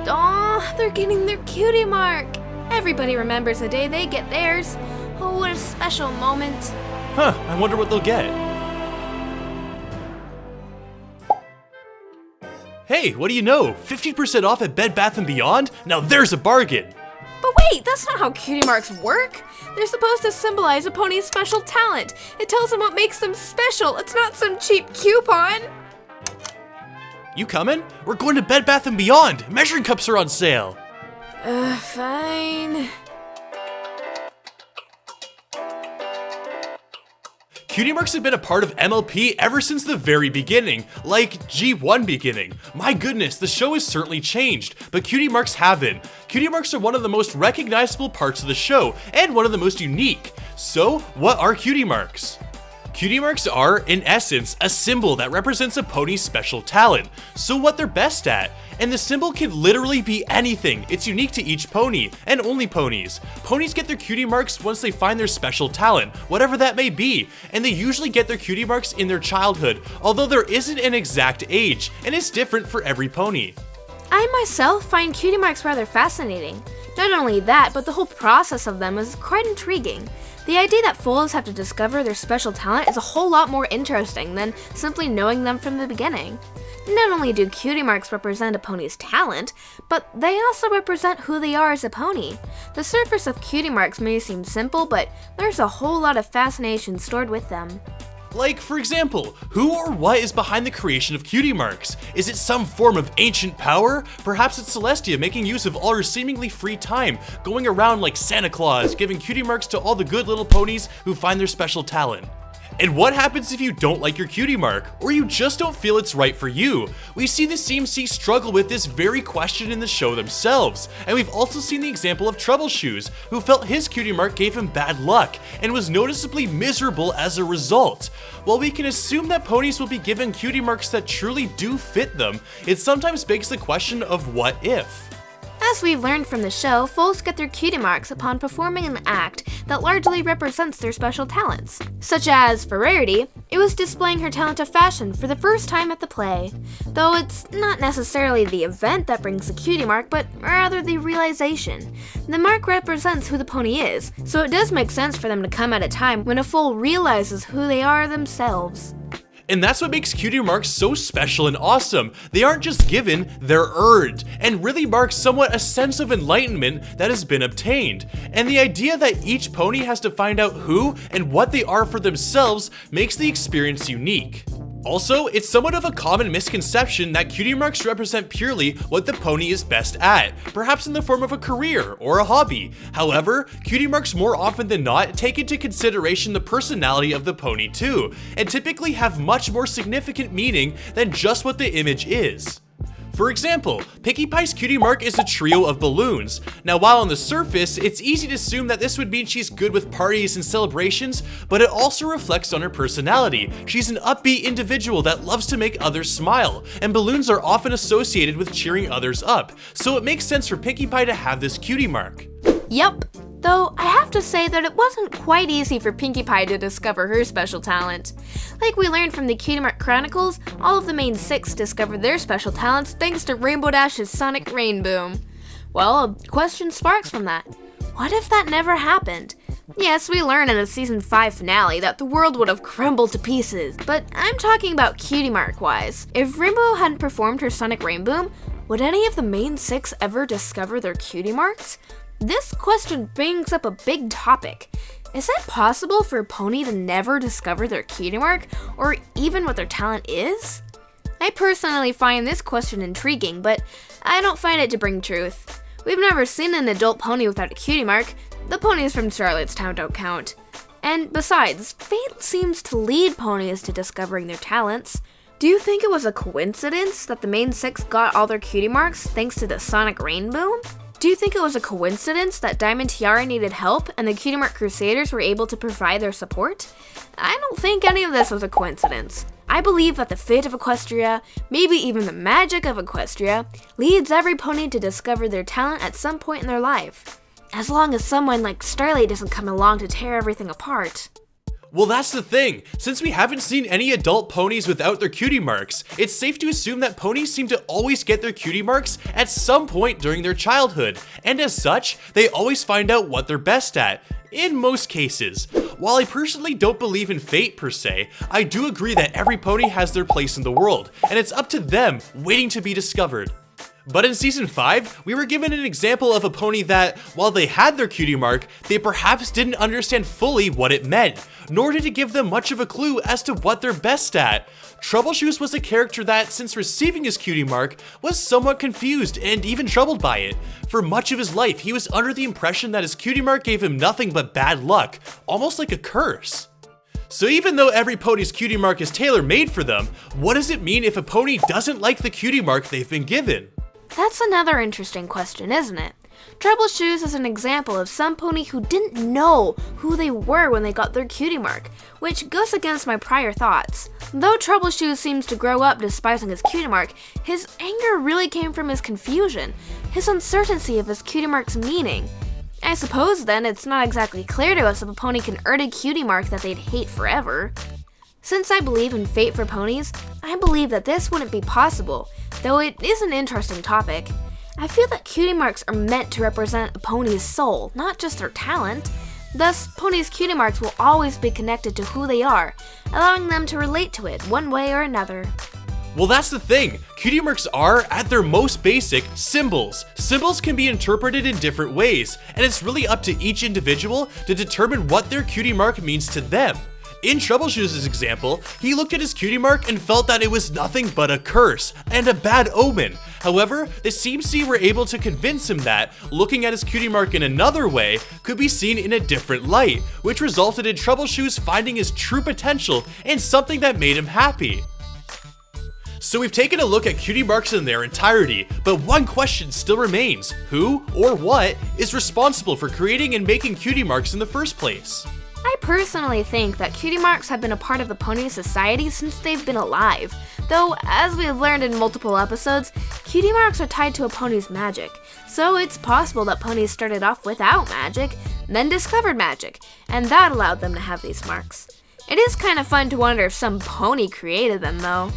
Aw, they're getting their cutie mark. Everybody remembers the day they get theirs. Oh, what a special moment. Huh, I wonder what they'll get. Hey, what do you know? 50% off at Bed Bath & Beyond? Now there's a bargain! But wait, that's not how cutie marks work. They're supposed to symbolize a pony's special talent. It tells them what makes them special. It's not some cheap coupon. You coming? We're going to Bed Bath & Beyond! Measuring cups are on sale! Fine. Cutie Marks have been a part of MLP ever since the very beginning, like G1 beginning. My goodness, the show has certainly changed, but Cutie Marks haven't. Cutie Marks are one of the most recognizable parts of the show, and one of the most unique. So, what are Cutie Marks? Cutie Marks are, in essence, a symbol that represents a pony's special talent, so what they're best at. And the symbol can literally be anything. It's unique to each pony, and only ponies. Ponies get their cutie marks once they find their special talent, whatever that may be, and they usually get their cutie marks in their childhood, although there isn't an exact age, and it's different for every pony. I myself find cutie marks rather fascinating. Not only that, but the whole process of them is quite intriguing. The idea that foals have to discover their special talent is a whole lot more interesting than simply knowing them from the beginning. Not only do cutie marks represent a pony's talent, but they also represent who they are as a pony. The surface of cutie marks may seem simple, but there's a whole lot of fascination stored with them. Like, for example, who or what is behind the creation of cutie marks? Is it some form of ancient power? Perhaps it's Celestia making use of all her seemingly free time, going around like Santa Claus, giving cutie marks to all the good little ponies who find their special talent. And what happens if you don't like your cutie mark, or you just don't feel it's right for you? We see the CMC struggle with this very question in the show themselves, and we've also seen the example of Troubleshoes, who felt his cutie mark gave him bad luck, and was noticeably miserable as a result. While we can assume that ponies will be given cutie marks that truly do fit them, it sometimes begs the question of what if? As we've learned from the show, foals get their cutie marks upon performing an act that largely represents their special talents. Such as, for Rarity, it was displaying her talent of fashion for the first time at the play. Though it's not necessarily the event that brings the cutie mark, but rather the realization. The mark represents who the pony is, so it does make sense for them to come at a time when a foal realizes who they are themselves. And that's what makes cutie marks so special and awesome. They aren't just given, they're earned, and really mark somewhat a sense of enlightenment that has been obtained. And the idea that each pony has to find out who and what they are for themselves makes the experience unique. Also, it's somewhat of a common misconception that cutie marks represent purely what the pony is best at, perhaps in the form of a career or a hobby. However, cutie marks more often than not take into consideration the personality of the pony too, and typically have much more significant meaning than just what the image is. For example, Pinkie Pie's cutie mark is a trio of balloons. Now, while on the surface, it's easy to assume that this would mean she's good with parties and celebrations, but it also reflects on her personality. She's an upbeat individual that loves to make others smile, and balloons are often associated with cheering others up, so it makes sense for Pinkie Pie to have this cutie mark. Yup. Though, I have to say that it wasn't quite easy for Pinkie Pie to discover her special talent. Like we learned from the Cutie Mark Chronicles, all of the main 6 discovered their special talents thanks to Rainbow Dash's Sonic Rainboom. Well, a question sparks from that. What if that never happened? Yes, we learn in the season 5 finale that the world would have crumbled to pieces, but I'm talking about Cutie Mark-wise. If Rainbow hadn't performed her Sonic Rainboom, would any of the main 6 ever discover their cutie marks? This question brings up a big topic. Is it possible for a pony to never discover their cutie mark, or even what their talent is? I personally find this question intriguing, but I don't find it to bring truth. We've never seen an adult pony without a cutie mark. The ponies from Charlottestown don't count. And besides, fate seems to lead ponies to discovering their talents. Do you think it was a coincidence that the main 6 got all their cutie marks thanks to the Sonic Rainboom? Do you think it was a coincidence that Diamond Tiara needed help and the Cutie Mark Crusaders were able to provide their support? I don't think any of this was a coincidence. I believe that the fate of Equestria, maybe even the magic of Equestria, leads every pony to discover their talent at some point in their life. As long as someone like Starlight doesn't come along to tear everything apart. Well, that's the thing. Since we haven't seen any adult ponies without their cutie marks, it's safe to assume that ponies seem to always get their cutie marks at some point during their childhood, and as such, they always find out what they're best at, in most cases. While I personally don't believe in fate per se, I do agree that every pony has their place in the world, and it's up to them waiting to be discovered. But in Season 5, we were given an example of a pony that, while they had their cutie mark, they perhaps didn't understand fully what it meant, nor did it give them much of a clue as to what they're best at. Troubleshoes was a character that, since receiving his cutie mark, was somewhat confused and even troubled by it. For much of his life, he was under the impression that his cutie mark gave him nothing but bad luck, almost like a curse. So even though every pony's cutie mark is tailor-made for them, what does it mean if a pony doesn't like the cutie mark they've been given? That's another interesting question, isn't it? Troubleshoes is an example of some pony who didn't know who they were when they got their cutie mark, which goes against my prior thoughts. Though Troubleshoes seems to grow up despising his cutie mark, his anger really came from his confusion, his uncertainty of his cutie mark's meaning. I suppose then it's not exactly clear to us if a pony can earn a cutie mark that they'd hate forever. Since I believe in fate for ponies, I believe that this wouldn't be possible, though it is an interesting topic. I feel that cutie marks are meant to represent a pony's soul, not just their talent. Thus, ponies' cutie marks will always be connected to who they are, allowing them to relate to it one way or another. Well, that's the thing. Cutie marks are, at their most basic, symbols. Symbols can be interpreted in different ways, and it's really up to each individual to determine what their cutie mark means to them. In Troubleshoes' example, he looked at his cutie mark and felt that it was nothing but a curse and a bad omen. However, the CMC were able to convince him that looking at his cutie mark in another way could be seen in a different light, which resulted in Troubleshoes finding his true potential and something that made him happy. So we've taken a look at cutie marks in their entirety, but one question still remains: who or what is responsible for creating and making cutie marks in the first place? I personally think that cutie marks have been a part of the pony society since they've been alive, though as we have learned in multiple episodes, cutie marks are tied to a pony's magic, so it's possible that ponies started off without magic, then discovered magic, and that allowed them to have these marks. It is kind of fun to wonder if some pony created them though.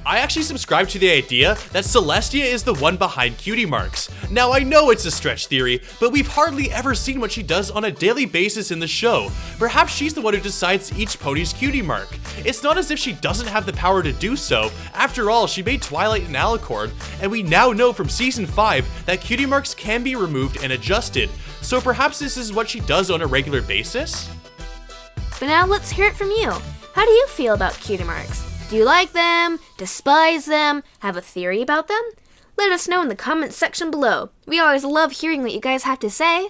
I actually subscribe to the idea that Celestia is the one behind cutie marks. Now I know it's a stretch theory, but we've hardly ever seen what she does on a daily basis in the show. Perhaps she's the one who decides each pony's cutie mark. It's not as if she doesn't have the power to do so. After all, she made Twilight and Alicorn, and we now know from Season 5 that cutie marks can be removed and adjusted. So perhaps this is what she does on a regular basis? But now let's hear it from you. How do you feel about cutie marks? Do you like them? Despise them? Have a theory about them? Let us know in the comments section below. We always love hearing what you guys have to say.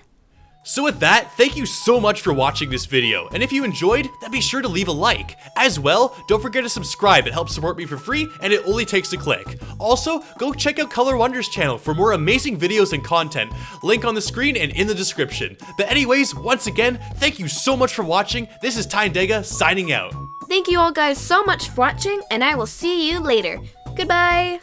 So with that, thank you so much for watching this video, and if you enjoyed, then be sure to leave a like. As well, don't forget to subscribe, it helps support me for free, and it only takes a click. Also, go check out Color Wonder's channel for more amazing videos and content, link on the screen and in the description. But anyways, once again, thank you so much for watching. This is Tyandaga signing out. Thank you all guys so much for watching, and I will see you later. Goodbye!